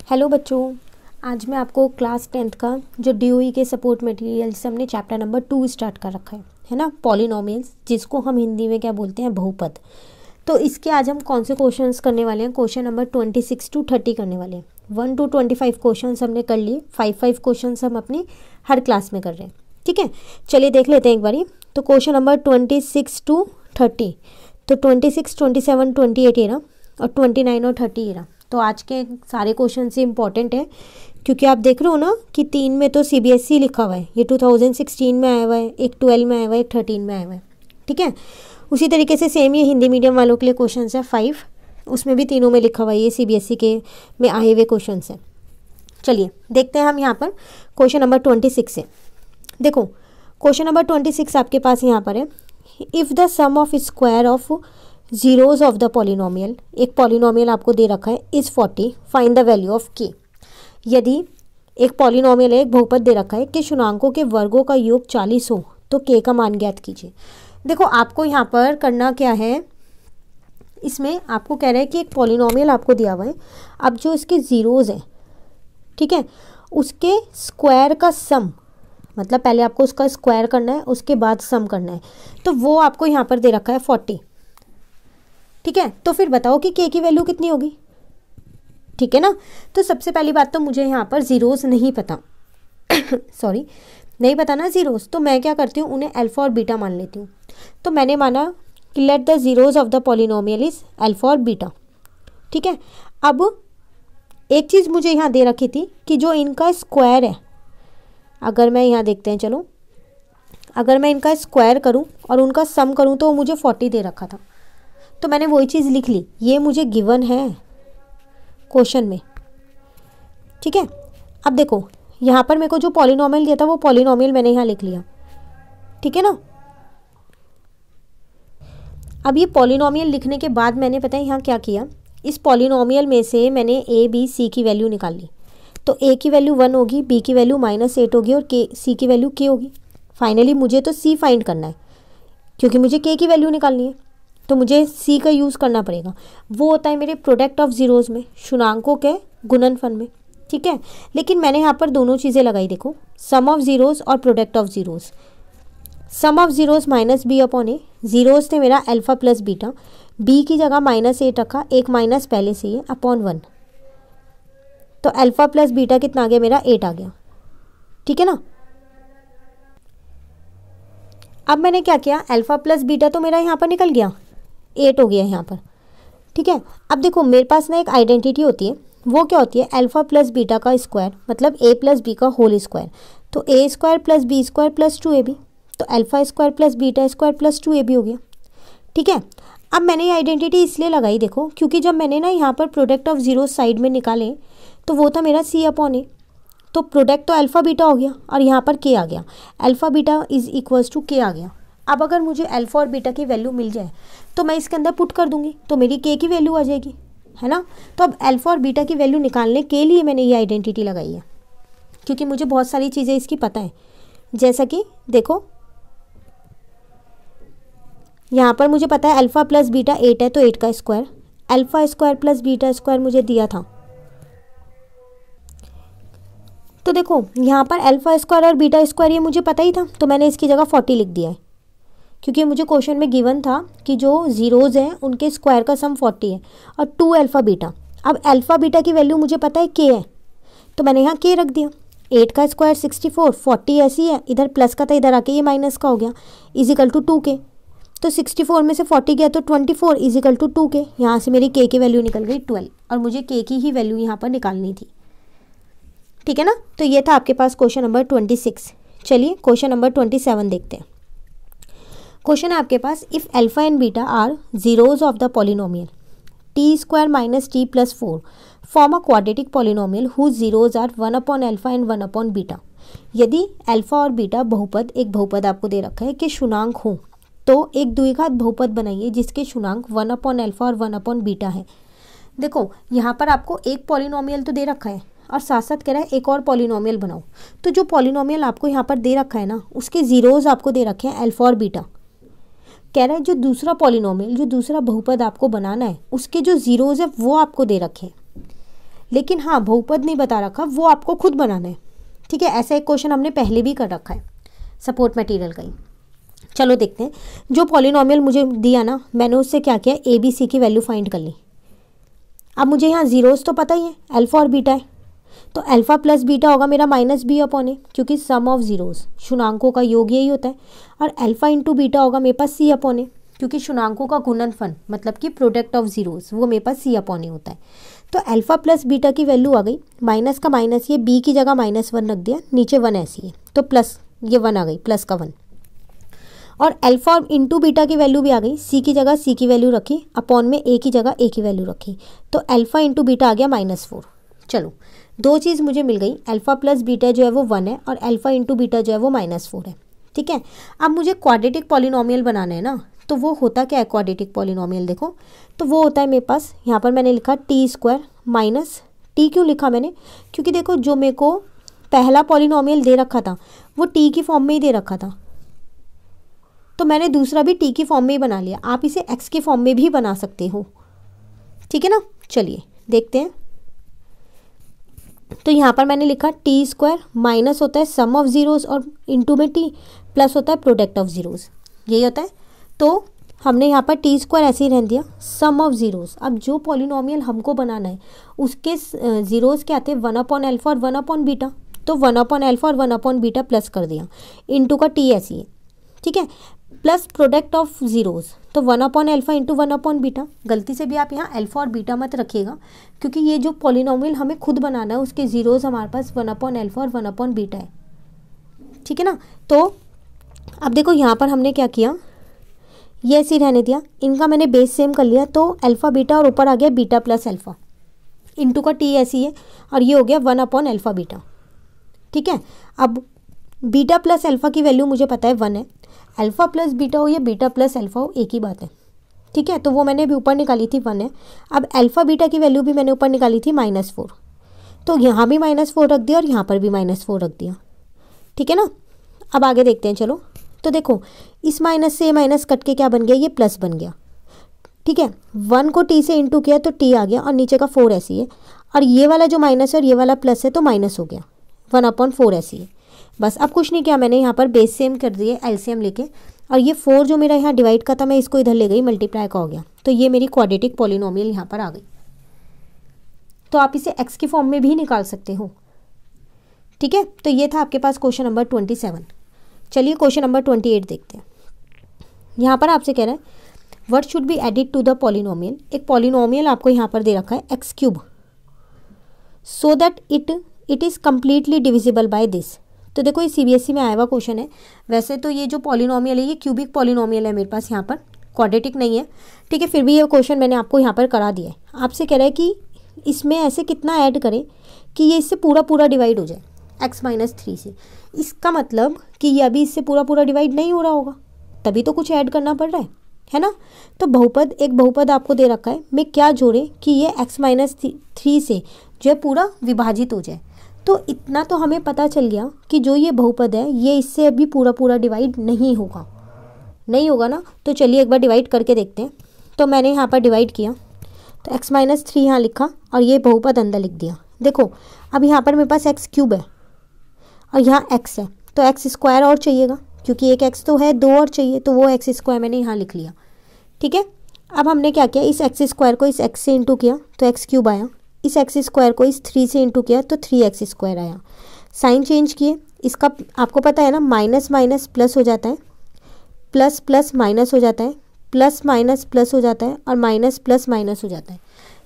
Hello बच्चों, आज मैं आपको क्लास 10th का जो डीओई के सपोर्ट मटेरियल से हमने चैप्टर नंबर 2 स्टार्ट कर रखा है ना, पॉलिनोमियल्स, जिसको हम हिंदी में क्या बोलते हैं, बहुपद। तो इसके आज हम कौन से क्वेश्चंस करने वाले हैं? क्वेश्चन नंबर 26 to 30 करने वाले हैं। 1 to 25 क्वेश्चंस हमने कर लिए, 5 क्वेश्चंस हम अपनी हर क्लास में कर रहे हैं। ठीक है, चलिए देख लेते हैं एक बारी। तो क्वेश्चन नंबर 26 to 30, तो 26, 27, 28 ये रहा, और 29 और 30 ये रहा। तो आज के सारे क्वेश्चन से इम्पॉर्टेंट है, क्योंकि आप देख रहे हो ना कि 3 में तो सीबीएसई लिखा हुआ है, ये 2016 में आया हुआ है, एक 12 में आया हुआ है, एक 13 में आया हुआ है। ठीक है, उसी तरीके से सेम ये हिंदी मीडियम वालों के लिए क्वेश्चन है 5, उसमें भी तीनों में लिखा हुआ है, ये सीबीएसई के में आए हुए क्वेश्चन हैं। चलिए देखते हैं हम यहाँ पर क्वेश्चन नंबर 26 से। देखो क्वेश्चन नंबर 26 आपके पास यहाँ पर है, if the sum of square of zeros of the polynomial, एक पॉलिनोमियल आपको दे रखा है, is 40, find the value of K. यदि एक पॉलिनोमियल है, एक बहुपद दे रखा है कि शुनांकों के वर्गों का योग 40 हो तो के का मान ज्ञात कीजिए। देखो आपको यहाँ पर करना क्या है, इसमें आपको कह रहा है कि एक पॉलिनोमियल आपको दिया हुआ है, अब जो इसके ज़ीरोज़ हैं, ठीक है, उसके स्क्वायर का सम, मतलब पहले आपको उसका स्क्वायर करना है, उसके बाद सम करना है, तो वो आपको यहाँ पर दे रखा है 40। ठीक है, तो फिर बताओ कि के की वैल्यू कितनी होगी। ठीक है ना, तो सबसे पहली बात तो मुझे यहाँ पर ज़ीरोज़ नहीं पता सॉरी, नहीं पता ना ज़ीरोज़, तो मैं क्या करती हूँ, उन्हें अल्फ़ा और बीटा मान लेती हूँ। तो मैंने माना कि let the zeros of the polynomial is alpha और बीटा। ठीक है, अब एक चीज़ मुझे यहाँ दे रखी थी कि जो इनका स्क्वायर है, अगर मैं यहाँ देखते हैं, चलो अगर मैं इनका स्क्वायर करूँ और उनका सम करूँ तो मुझे 40 दे रखा था, तो मैंने वही चीज़ लिख ली, ये मुझे गिवन है क्वेश्चन में। ठीक है, अब देखो यहाँ पर मेरे को जो पॉलिनोमियल दिया था वो पॉलिनोमियल मैंने यहाँ लिख लिया। ठीक है ना, अब ये पॉलिनोमियल लिखने के बाद मैंने पता है यहाँ क्या किया, इस पॉलिनोमियल में से मैंने ए बी सी की वैल्यू निकाल ली। तो ए की वैल्यू 1 होगी, बी की वैल्यू -8 होगी, और के सी की वैल्यू के होगी। फाइनली मुझे तो सी फाइंड करना है, क्योंकि मुझे के की वैल्यू निकालनी है, तो मुझे सी का यूज़ करना पड़ेगा। वो होता है मेरे प्रोडक्ट ऑफ ज़ीरोज़ में, शुनांकों के गुणनफल में। ठीक है, लेकिन मैंने यहाँ पर दोनों चीज़ें लगाई, देखो सम ऑफ ज़ीरोज़ और product of zeros. Sum of zeros minus B upon A, zeros थे मेरा अल्फ़ा प्लस बीटा, बी की जगह -8 रखा, एक माइनस पहले से ही अपॉन 1, तो अल्फ़ा प्लस बीटा कितना आ गया मेरा, 8 आ गया। ठीक है ना, अब मैंने क्या किया, अल्फ़ा प्लस बीटा तो मेरा यहाँ पर निकल गया, 8 हो गया यहाँ पर। ठीक है, अब देखो मेरे पास ना एक आइडेंटिटी होती है, वो क्या होती है, अल्फ़ा प्लस बीटा का स्क्वायर, मतलब ए प्लस बी का होल स्क्वायर, तो A square plus B square plus 2ab, तो alpha square plus beta square plus 2ab हो गया। ठीक है, अब मैंने ये आइडेंटिटी इसलिए लगाई, देखो क्योंकि जब मैंने ना यहाँ पर प्रोडक्ट ऑफ जीरो साइड में निकाले तो वो था मेरा सी अपॉन ए, तो प्रोडक्ट तो अल्फ़ा बीटा हो गया और यहाँ पर के आ गया, alpha beta is equals to K आ गया। अब अगर मुझे अल्फ़ा और बीटा की वैल्यू मिल जाए तो मैं इसके अंदर पुट कर दूंगी, तो मेरी के की वैल्यू आ जाएगी, है ना। तो अब अल्फ़ा और बीटा की वैल्यू निकालने के लिए मैंने ये आइडेंटिटी लगाई है, क्योंकि मुझे बहुत सारी चीज़ें इसकी पता है। जैसा कि देखो यहाँ पर मुझे पता है अल्फ़ा प्लस बीटा 8 है, तो 8 का square, alpha square plus beta square मुझे दिया था। तो देखो यहाँ पर अल्फ़ा स्क्वायर और बीटा स्क्वायर ये मुझे पता ही था, तो मैंने इसकी जगह 40 लिख दिया है, क्योंकि मुझे क्वेश्चन में गिवन था कि जो ज़ीरोज़ हैं उनके स्क्वायर का सम 40 है, और 2 अल्फ़ा बीटा। अब अल्फ़ा बीटा की वैल्यू मुझे पता है के है, तो मैंने यहाँ के रख दिया। 8 का स्क्वायर 64, 40 ऐसी है, इधर प्लस का था, इधर आके ये माइनस का हो गया, इजिकल टू 2k। तो 64 में से 40 गया तो 24 इजिकल टू 2k। यहाँ से मेरी के की वैल्यू निकल गई 12, और मुझे के की ही वैल्यू यहाँ पर निकालनी थी। ठीक है ना, तो ये था आपके पास क्वेश्चन नंबर 26। चलिए क्वेश्चन नंबर 27 देखते हैं। क्वेश्चन है आपके पास, if alpha and beta are zeros of the polynomial T square minus T plus 4 form a quadratic polynomial whose zeros are 1 upon alpha and 1 upon beta. यदि alpha और beta बहुपद, एक बहुपद आपको दे रखा है कि शुनांक हो, तो एक द्विघात बहुपद बनाइए जिसके शुनांक 1 अपॉन अल्फ़ा और 1 अपॉन बीटा है। देखो यहाँ पर आपको एक पॉलिनोमियल तो दे रखा है और साथ साथ कह रहा है एक और पॉलिनोमियल बनाओ, तो जो पॉलिनोमियल आपको यहाँ पर दे रखा है ना, उसके ज़ीरोज़ आपको दे रखे हैं अल्फ़ा और बीटा। कह रहा है जो दूसरा पॉलिनोमियल, जो दूसरा बहुपद आपको बनाना है, उसके जो ज़ीरोज़ है वो आपको दे रखे हैं। लेकिन हाँ बहुपद नहीं बता रखा, वो आपको खुद बनाना है। ठीक है, ऐसा एक क्वेश्चन हमने पहले भी कर रखा है सपोर्ट मटेरियल का ही। चलो देखते हैं, जो पॉलिनोमियल मुझे दिया ना, मैंने उससे क्या किया, ए बी सी की वैल्यू फाइंड कर ली। अब मुझे यहाँ जीरोस तो पता ही है, अल्फा और बीटा है, तो अल्फा प्लस बीटा होगा मेरा माइनस बी अपॉन ए, क्योंकि सम ऑफ जीरोस शून्याङ्कों का योग यही होता है। और अल्फा इंटू बीटा होगा मेरे पास सी अपॉन ए, क्योंकि शून्याङ्कों का गुणनफल मतलब कि प्रोडक्ट ऑफ जीरोस वो मेरे पास सी अपॉन ए होता है। तो अल्फा प्लस बीटा की वैल्यू आ गई, माइनस का माइनस, ये बी की जगह -1 रख दिया, नीचे 1 ऐसी है, तो प्लस ये 1 आ गई, प्लस का 1। और अल्फा और इंटू बीटा की वैल्यू भी आ गई, सी की जगह सी की वैल्यू रखी, अपॉन में ए की जगह ए की वैल्यू रखी, तो अल्फा इंटू बीटा आ गया -4। चलो दो चीज़ मुझे मिल गई, अल्फा प्लस बीटा जो है वो 1 है और अल्फा इंटू बीटा जो है वो -4 है। ठीक है, अब मुझे क्वाड्रेटिक पॉलिनोमियल बनाना है ना, तो वो होता क्या है क्वाड्रेटिक पॉलिनोमियल, देखो तो वो होता है मेरे पास, यहाँ पर मैंने लिखा t² माइनस टी। क्यों लिखा मैंने, क्योंकि देखो जो मेरे को पहला पॉलिनोमियल दे रखा था वो t की फॉर्म में ही दे रखा था, तो मैंने दूसरा भी t की फॉर्म में ही बना लिया। आप इसे x की फॉर्म में भी बना सकते हो, ठीक है ना। चलिए देखते हैं, तो यहाँ पर मैंने लिखा t² माइनस होता है सम ऑफ जीरोस और इंटू में t, प्लस होता है प्रोडक्ट ऑफ जीरोस, यही होता है। तो हमने यहाँ पर t² ऐसे ही रहने दिया, सम ऑफ जीरोस। अब जो पॉलिनोमियल हमको बनाना है उसके जीरोस क्या आते हैं, 1 अपॉन अल्फा और 1 अपॉन बीटा, तो 1 अपॉन अल्फा और 1 अपॉन बीटा प्लस कर दिया, इंटू का t ऐसी है, ठीक है, प्लस प्रोडक्ट ऑफ जीरोस, तो 1 upon alpha into 1 upon beta. गलती से भी आप यहाँ अल्फा और बीटा मत रखिएगा, क्योंकि ये जो पॉलिनोमियल हमें खुद बनाना है उसके जीरोस हमारे पास 1 अपॉन अल्फा और 1 अपॉन बीटा है, ठीक है ना। तो अब देखो यहाँ पर हमने क्या किया, ये ऐसे ही रहने दिया, इनका मैंने बेस सेम कर लिया, तो अल्फा बीटा और ऊपर आ गया बीटा प्लस अल्फा, इंटू का t ऐसी है, और ये हो गया 1 अपॉन अल्फा बीटा, ठीक है। अब बीटा प्लस अल्फा की वैल्यू मुझे पता है 1 है, अल्फा प्लस बीटा हो या बीटा प्लस अल्फा हो एक ही बात है, ठीक है, तो वो मैंने भी ऊपर निकाली थी 1 है। अब अल्फा बीटा की वैल्यू भी मैंने ऊपर निकाली थी -4, तो यहाँ भी -4 रख दिया और यहाँ पर भी -4 रख दिया, ठीक है ना। अब आगे देखते हैं, चलो तो देखो इस माइनस से माइनस कट के क्या बन गया, ये प्लस बन गया, ठीक है। 1 को t से इंटू किया तो t आ गया, और नीचे का 4 ऐसी है, और ये वाला जो माइनस है और ये वाला प्लस है तो माइनस हो गया, 1 अपॉन 4 ऐसी है। बस अब कुछ नहीं किया मैंने, यहाँ पर बेस सेम कर दिए एलसीएम लेके, और ये 4 जो मेरा यहाँ डिवाइड का था मैं इसको इधर ले गई, मल्टीप्लाई का हो गया, तो ये मेरी क्वाड्रेटिक पॉलिनोमियल यहाँ पर आ गई। तो आप इसे x की फॉर्म में भी निकाल सकते हो, ठीक है। तो ये था आपके पास क्वेश्चन नंबर 27। चलिए क्वेश्चन नंबर 28 देखते हैं। यहाँ पर आपसे कह रहा है what should be added to the polynomial. एक पॉलिनोमियल आपको यहाँ पर दे रखा है x³ so that it is completely divisible by this. तो देखो ये CBSE में आया हुआ क्वेश्चन है। वैसे तो ये जो पॉलिनोमियल है ये क्यूबिक पॉलिनोमियल है मेरे पास, यहाँ पर क्वाड्रेटिक नहीं है, ठीक है, फिर भी ये क्वेश्चन मैंने आपको यहाँ पर करा दिया है। आपसे कह रहा है कि इसमें ऐसे कितना ऐड करें कि ये इससे पूरा डिवाइड हो जाए x-3 से। इसका मतलब कि ये अभी इससे पूरा डिवाइड नहीं हो रहा होगा, तभी तो कुछ ऐड करना पड़ रहा है ना। तो बहुपद, एक बहुपद आपको दे रखा है, मैं क्या जोड़े कि ये x-3 से जो है पूरा विभाजित हो जाए। तो इतना तो हमें पता चल गया कि जो ये बहुपद है ये इससे अभी पूरा डिवाइड नहीं होगा ना। तो चलिए एक बार डिवाइड करके देखते हैं। तो मैंने यहाँ पर डिवाइड किया, तो x-3 यहाँ लिखा और ये बहुपद अंदर लिख दिया। देखो अब यहाँ पर मेरे पास x³ है और यहाँ x है, तो x² और चाहिएगा, क्योंकि एक x तो है, 2 और चाहिए, तो वो x² मैंने यहाँ लिख लिया, ठीक है। अब हमने क्या किया, इस x² को इस x से इंटू किया तो x³ आया, इस x² को इस 3 से इंटू किया तो 3x² आया। साइन चेंज किए, इसका आपको पता है ना, माइनस माइनस प्लस हो जाता है, प्लस प्लस माइनस हो जाता है, प्लस माइनस प्लस हो जाता है, और माइनस प्लस माइनस हो जाता है।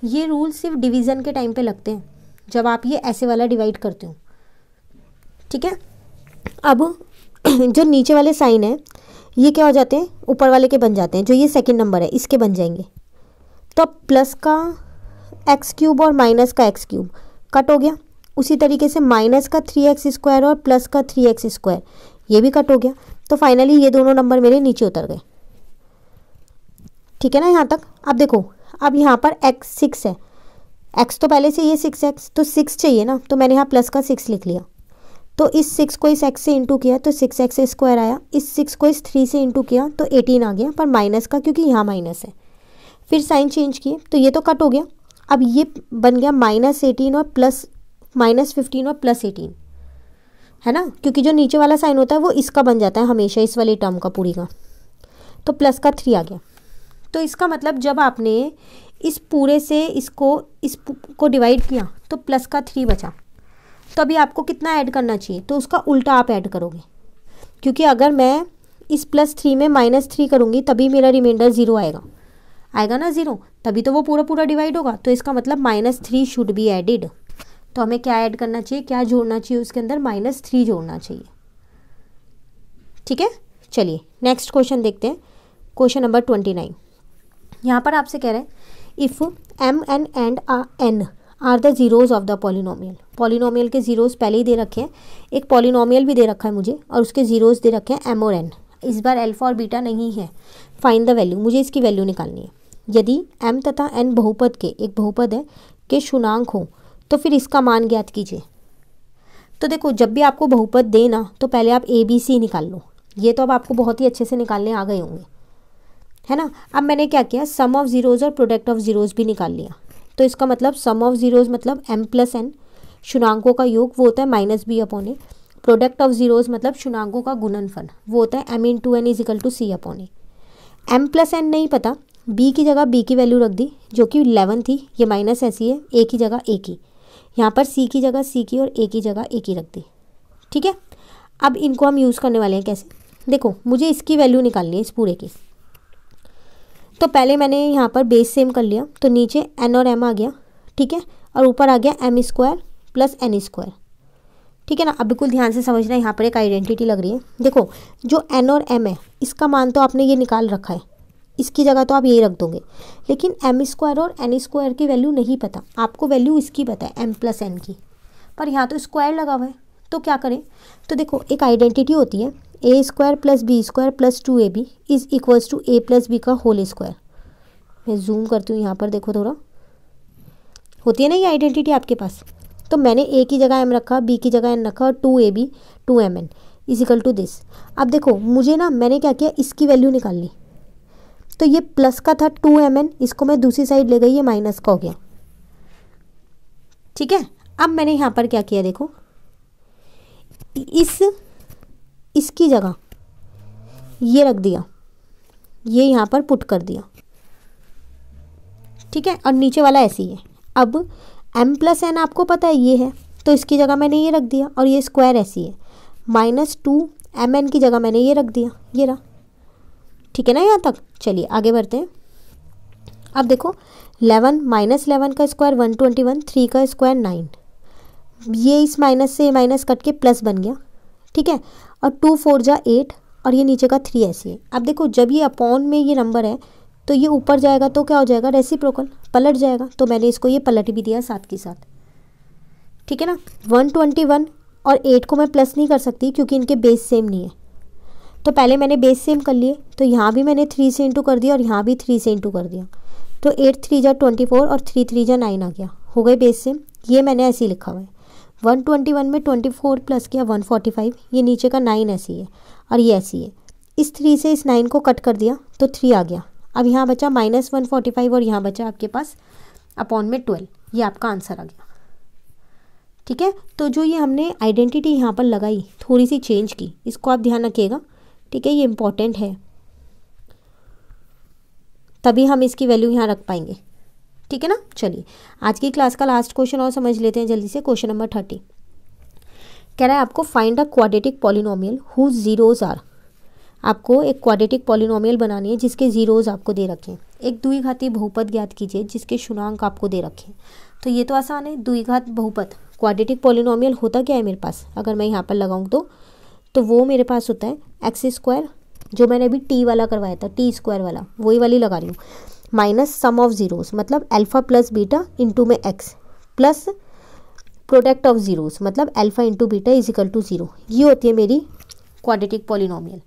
ये रूल सिर्फ डिवीज़न के टाइम पे लगते हैं, जब आप ये ऐसे वाला डिवाइड करते हो, ठीक है। अब जो नीचे वाले साइन है ये क्या हो जाते हैं, ऊपर वाले के बन जाते हैं, जो ये सेकंड नंबर है इसके बन जाएंगे। तो अब प्लस का x³ और माइनस का x³ कट हो गया, उसी तरीके से माइनस का 3x² और प्लस का 3x² ये भी कट हो गया। तो फाइनली ये दोनों नंबर मेरे नीचे उतर गए, ठीक है ना यहाँ तक। अब देखो, अब यहाँ पर x6 है, x तो पहले से ये 6x, तो 6 चाहिए ना, तो मैंने यहाँ प्लस का 6 लिख लिया। तो इस 6 को इस x से इंटू किया तो 6x² आया, इस 6 को इस 3 से इंटू किया तो 18 आ गया, पर माइनस का क्योंकि यहाँ माइनस है। फिर साइन चेंज किए तो ये तो कट हो गया। अब ये बन गया -18 और -15 और +18, है ना, क्योंकि जो नीचे वाला साइन होता है वो इसका बन जाता है हमेशा, इस वाली टर्म का पूरी का, तो प्लस का 3 आ गया। तो इसका मतलब जब आपने इस पूरे से इसको डिवाइड किया तो प्लस का 3 बचा, तो अभी आपको कितना ऐड करना चाहिए, तो उसका उल्टा आप ऐड करोगे, क्योंकि अगर मैं इस +3 में -3 करूँगी तभी मेरा रिमाइंडर 0 आएगा ना 0, तभी तो वो पूरा डिवाइड होगा। तो इसका मतलब -3 शुड बी एडिड। तो हमें क्या ऐड करना चाहिए, क्या जोड़ना चाहिए उसके अंदर, -3 जोड़ना चाहिए। ठीक है, चलिए नेक्स्ट क्वेश्चन देखते हैं, क्वेश्चन नंबर 29। यहाँ पर आपसे कह रहे हैं if m n and n are the zeros of the polynomial. Polynomial के जीरोज़ पहले ही दे रखे हैं, एक पॉलिनोमियल भी दे रखा है मुझे और उसके जीरोज़ दे रखे हैं m और n। इस बार अल्फा और बीटा नहीं है। फाइंड द वैल्यू, मुझे इसकी वैल्यू निकालनी है। यदि m तथा n बहुपद के, एक बहुपद है, के शुनांक हो तो फिर इसका मान ज्ञात कीजिए। तो देखो जब भी आपको बहुपद दे ना तो पहले आप a b c निकाल लो, ये तो अब आपको बहुत ही अच्छे से निकालने आ गए होंगे, है ना। अब मैंने क्या किया, सम ऑफ ज़ीरोज़ और प्रोडक्ट ऑफ ज़ीरोज़ भी निकाल लिया। तो इसका मतलब सम ऑफ ज़ीरोज़ मतलब m + n, शुनांकों का योग वो होता है -b/a। प्रोडक्ट ऑफ ज़ीरोज़ मतलब शुनांकों का गुणनफल, वो होता है m × n = c/a। m + n नहीं पता, b की जगह b की वैल्यू रख दी जो कि 11 थी, ये माइनस ऐसी है, a की जगह a की, यहाँ पर c की जगह c की और a की जगह a की रख दी। ठीक है, अब इनको हम यूज़ करने वाले हैं कैसे, देखो मुझे इसकी वैल्यू निकालनी है इस पूरे की। तो पहले मैंने यहाँ पर बेस सेम कर लिया, तो नीचे n और m आ गया, ठीक है, और ऊपर आ गया m² + n²। ठीक है ना। अब बिल्कुल ध्यान से समझना, यहाँ पर एक आइडेंटिटी लग रही है। देखो जो n और m है इसका मान तो आपने ये निकाल रखा है, इसकी जगह तो आप यही रख दोगे, लेकिन m² और n² की वैल्यू नहीं पता, आपको वैल्यू इसकी पता है m + n की, पर यहाँ तो स्क्वायर लगा हुआ है। तो क्या करें, तो देखो एक आइडेंटिटी होती है a² + b² + 2ab is equals to a + b का होल स्क्वायर। मैं जूम करती हूँ, यहाँ पर देखो थोड़ा, होती है ना ये आइडेंटिटी आपके पास। तो मैंने a की जगह m रखा, b की जगह n रखा और 2ab 2mn is equal to this. अब देखो मुझे ना, मैंने क्या किया, इसकी वैल्यू निकाल ली। तो ये प्लस का था 2mn, इसको मैं दूसरी साइड ले गई, ये माइनस का हो गया। ठीक है, अब मैंने यहाँ पर क्या किया, देखो इसकी जगह ये रख दिया, ये यहाँ पर पुट कर दिया। ठीक है, और नीचे वाला ऐसे ही है। अब m + n आपको पता है ये है, तो इसकी जगह मैंने ये रख दिया, और ये स्क्वायर ऐसी है, -2mn की जगह मैंने ये रख दिया, ये रहा। ठीक है ना यहाँ तक। चलिए आगे बढ़ते हैं। अब देखो 11 -11 का स्क्वायर 121, 3 का स्क्वायर 9, ये इस माइनस से माइनस कट के प्लस बन गया। ठीक है, और 2 4 जा 8 और ये नीचे का 3 ऐसी है। अब देखो जब ये अपॉन में ये नंबर है तो ये ऊपर जाएगा तो क्या हो जाएगा, रेसिप्रोकल, पलट जाएगा। तो मैंने इसको ये पलट भी दिया साथ के साथ। ठीक है ना, 121 और 8 को मैं प्लस नहीं कर सकती क्योंकि इनके बेस सेम नहीं है। तो पहले मैंने बेस सेम कर लिए, तो यहाँ भी मैंने 3 से इंटू कर दिया और यहाँ भी 3 से इंटू कर दिया। तो 8 3 जा 24 और 3 3 जा 9 आ गया, हो गए बेस सेम। ये मैंने ऐसे ही लिखा हुआ है। 121 में 24 प्लस किया 145, ये नीचे का 9 ऐसी है और ये ऐसी है। इस 3 से इस 9 को कट कर दिया तो 3 आ गया। अब यहाँ बचा -145 और यहाँ बचा आपके पास अपॉन में 12, ये आपका आंसर आ गया। ठीक है, तो जो ये हमने आइडेंटिटी यहाँ पर लगाई, थोड़ी सी चेंज की, इसको आप ध्यान रखिएगा। ठीक है, ये इम्पॉर्टेंट है, तभी हम इसकी वैल्यू यहाँ रख पाएंगे। ठीक है ना। चलिए आज की क्लास का लास्ट क्वेश्चन और समझ लेते हैं जल्दी से। क्वेश्चन नंबर 30 कह रहा है आपको find a quadratic polynomial whose zeros are. आपको एक क्वाड्रेटिक पॉलिनोमियल बनानी है जिसके जीरोज आपको दे रखे हैं। एक द्विघाती बहुपद ज्ञात कीजिए जिसके शुनांक आपको दे रखे हैं। तो ये तो आसान है, द्विघात बहुपद क्वाड्रेटिक पॉलिनोमियल होता क्या है मेरे पास, अगर मैं यहाँ पर लगाऊँ तो वो मेरे पास होता है x², जो मैंने अभी t वाला करवाया था, t² वाला, वही वाली लगा रही हूँ, माइनस सम ऑफ ज़ीरोज़ मतलब अल्फ़ा + बीटा इंटू में x plus product of zeros मतलब alpha into beta is equal to 0। ये होती है मेरी क्वाड्रेटिक पॉलिनोमियल।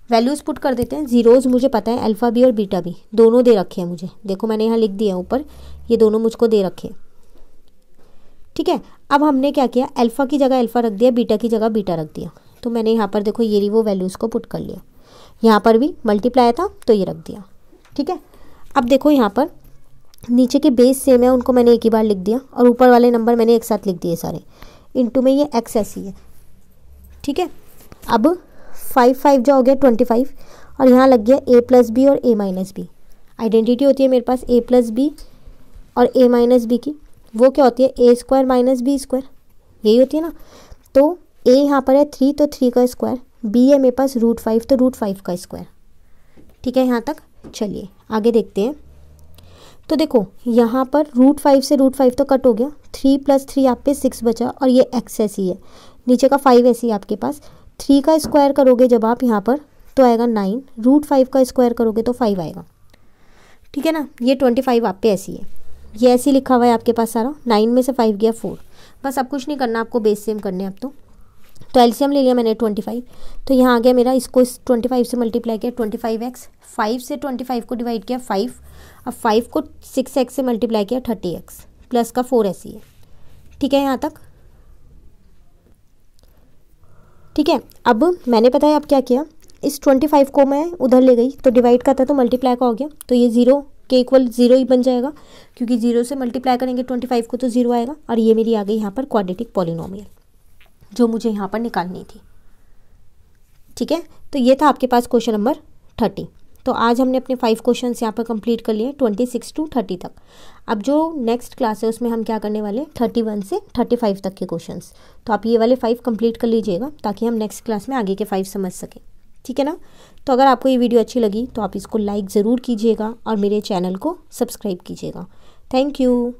वैल्यूज़ पुट कर देते हैं। ज़ीरोज़ मुझे पता है, अल्फ़ा भी और बीटा भी दोनों दे रखे हैं मुझे, देखो मैंने यहाँ लिख दिया ऊपर, ये दोनों मुझको दे रखे हैं। ठीक है, अब हमने क्या किया, अल्फ़ा की जगह अल्फ़ा रख दिया, बीटा की जगह बीटा रख दिया। तो मैंने यहाँ पर देखो ये वो वैल्यूज़ को पुट कर लिया, यहाँ पर भी मल्टीप्लाई था तो ये रख दिया। ठीक है, अब देखो यहाँ पर नीचे के बेस सेम है, उनको मैंने एक ही बार लिख दिया और ऊपर वाले नंबर मैंने एक साथ लिख दिए सारे। इनटू में ये x ऐसी है, ठीक है। अब 5 5 जो हो गया 25 और यहाँ लग गया a प्लस बी और a माइनस बी। आइडेंटिटी होती है मेरे पास a प्लस बी और a माइनस बी की, वो क्या होती है a square minus B square, यही होती है ना। तो a यहाँ पर है 3 तो 3 का स्क्वायर, b है मेरे पास √5 तो √5 का स्क्वायर, ठीक है यहाँ तक। चलिए आगे देखते हैं। तो देखो यहाँ पर √5 से √5 तो कट हो गया, 3 + 3 आप पे 6 बचा और ये x ऐसी है, नीचे का 5 ऐसी है आपके पास। 3 का स्क्वायर करोगे जब आप यहाँ पर तो आएगा 9, √5 का स्क्वायर करोगे तो 5 आएगा, ठीक है ना। ये 25 आप पे ऐसी है, ये ऐसे लिखा हुआ है आपके पास सारा। 9 में से 5 गया 4, बस अब कुछ नहीं करना, आपको बेस सेम करने हैं अब तो एलसीएम ले लिया मैंने 25, तो यहाँ आ गया मेरा, इसको इस 25 से मल्टीप्लाई किया 25x, 5 से 25 को डिवाइड किया 5, अब 5 को 6x से मल्टीप्लाई किया 30x प्लस का 4 ऐसी है, ठीक है यहाँ तक, ठीक है। अब मैंने पता है अब क्या किया, इस 25 को मैं उधर ले गई तो डिवाइड का था तो मल्टीप्लाई का हो गया, तो ये 0 के इक्वल 0 ही बन जाएगा, क्योंकि 0 से मल्टीप्लाई करेंगे 25 को तो 0 आएगा। और ये मेरी आ गई यहाँ पर क्वाड्रेटिक पॉलिनोमियल जो मुझे यहाँ पर निकालनी थी, ठीक है। तो ये था आपके पास क्वेश्चन नंबर 30। तो आज हमने अपने 5 क्वेश्चंस यहाँ पर कंप्लीट कर लिए 26 to 30 तक। अब जो नेक्स्ट क्लास है उसमें हम क्या करने वाले 31 से 35 तक के क्वेश्चंस, तो आप ये वाले 5 कंप्लीट कर लीजिएगा ताकि हम नेक्स्ट क्लास में आगे के 5 समझ सकें, ठीक है ना। तो अगर आपको ये वीडियो अच्छी लगी तो आप इसको लाइक ज़रूर कीजिएगा और मेरे चैनल को सब्सक्राइब कीजिएगा। Thank you.